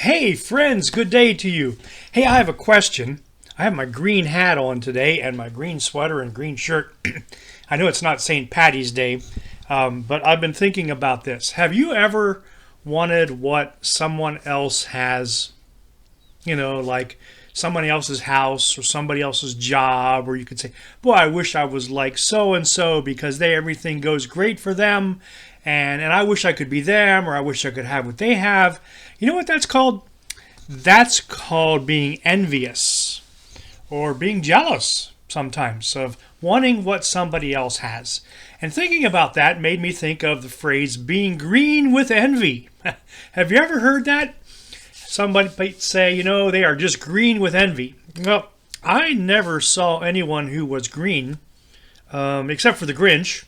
Hey friends, good day to you. Hey, I have a question. I have my green hat on today and my green sweater and green shirt. I know it's not St. Patty's Day, but I've been thinking about this. Have you ever wanted what someone else has? Like somebody else's house or somebody else's job, or you could say, boy, I wish I was like so and so because everything goes great for them, and I wish I could be them, or I wish I could have what they have. You know what that's called? That's called being envious or being jealous sometimes of wanting what somebody else has. And thinking about that made me think of the phrase being green with envy. Have you ever heard that? Somebody might say, they are just green with envy. Well, I never saw anyone who was green, except for the Grinch.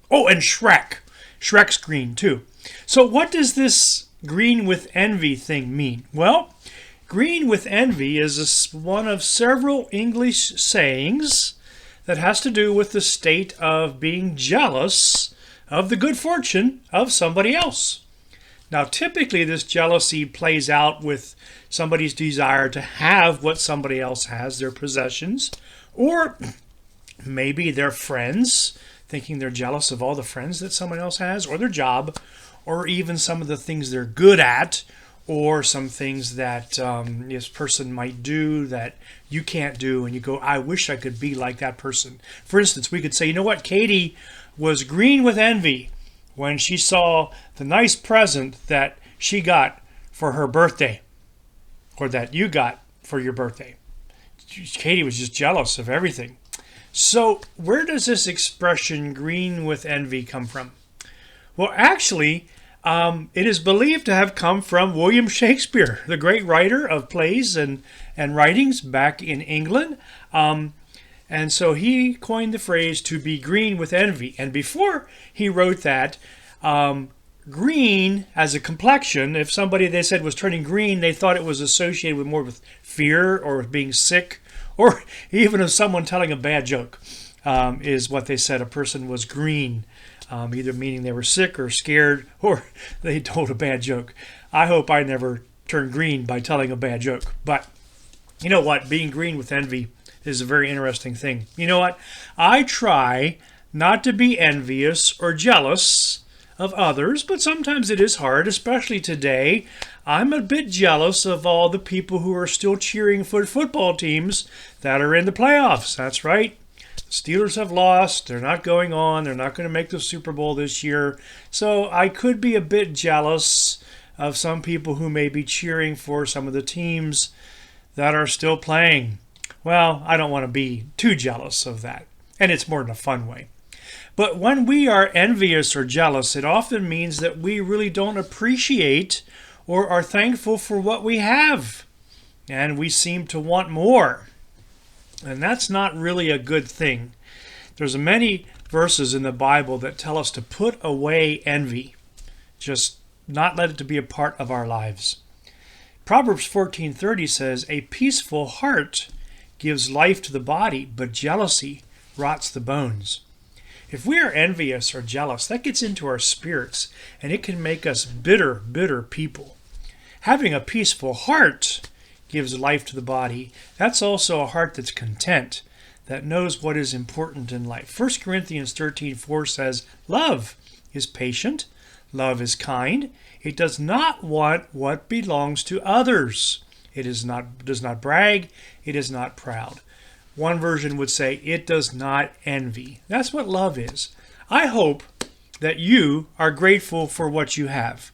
Oh, and Shrek. Shrek's green too. So what does this green with envy thing mean? Well, green with envy is one of several English sayings that has to do with the state of being jealous of the good fortune of somebody else. Now, typically this jealousy plays out with somebody's desire to have what somebody else has, their possessions, or maybe their friends, thinking they're jealous of all the friends that someone else has, or their job, or even some of the things they're good at, or some things that this person might do that you can't do, and you go, I wish I could be like that person. For instance, we could say, you know what, Katie was green with envy when she saw the nice present that she got for her birthday, or that you got for your birthday. Katie was just jealous of everything. So where does this expression green with envy come from? Well, actually, it is believed to have come from William Shakespeare, the great writer of plays and writings back in England. And so he coined the phrase to be green with envy. And before he wrote that, green as a complexion, if somebody they said was turning green, they thought it was associated with more with fear or with being sick, or even of someone telling a bad joke, is what they said. A person was green, either meaning they were sick or scared, or they told a bad joke. I hope I never turn green by telling a bad joke. But you know what? Being green with envy is a very interesting thing. You know what? I try not to be envious or jealous of others, but sometimes it is hard, especially today. I'm a bit jealous of all the people who are still cheering for football teams that are in the playoffs. That's right. The Steelers have lost. They're not going on. They're not going to make the Super Bowl this year. So I could be a bit jealous of some people who may be cheering for some of the teams that are still playing. Well, I don't want to be too jealous of that. And it's more in a fun way. But when we are envious or jealous, it often means that we really don't appreciate or are thankful for what we have. And we seem to want more. And that's not really a good thing. There's many verses in the Bible that tell us to put away envy. Just not let it to be a part of our lives. Proverbs 14:30 says, a peaceful heart gives life to the body, but jealousy rots the bones. If we are envious or jealous, that gets into our spirits, and it can make us bitter people. Having a peaceful heart gives life to the body. That's also a heart that's content, that knows what is important in life. 1 Corinthians 13:4 says, love is patient, love is kind. It does not want what belongs to others. It does not brag. It is not proud. One version would say it does not envy. That's what love is. I hope that you are grateful for what you have.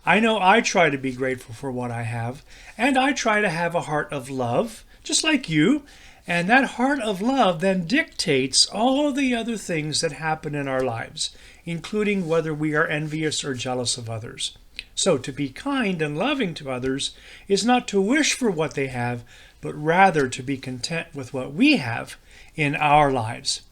I know I try to be grateful for what I have, and I try to have a heart of love, just like you. And that heart of love then dictates all the other things that happen in our lives, including whether we are envious or jealous of others. So to be kind and loving to others is not to wish for what they have, but rather to be content with what we have in our lives.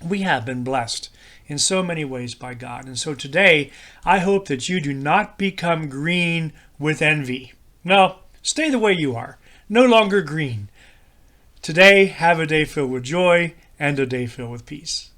We have been blessed in so many ways by God. And so today, I hope that you do not become green with envy. No, stay the way you are. No longer green. Today, have a day filled with joy and a day filled with peace.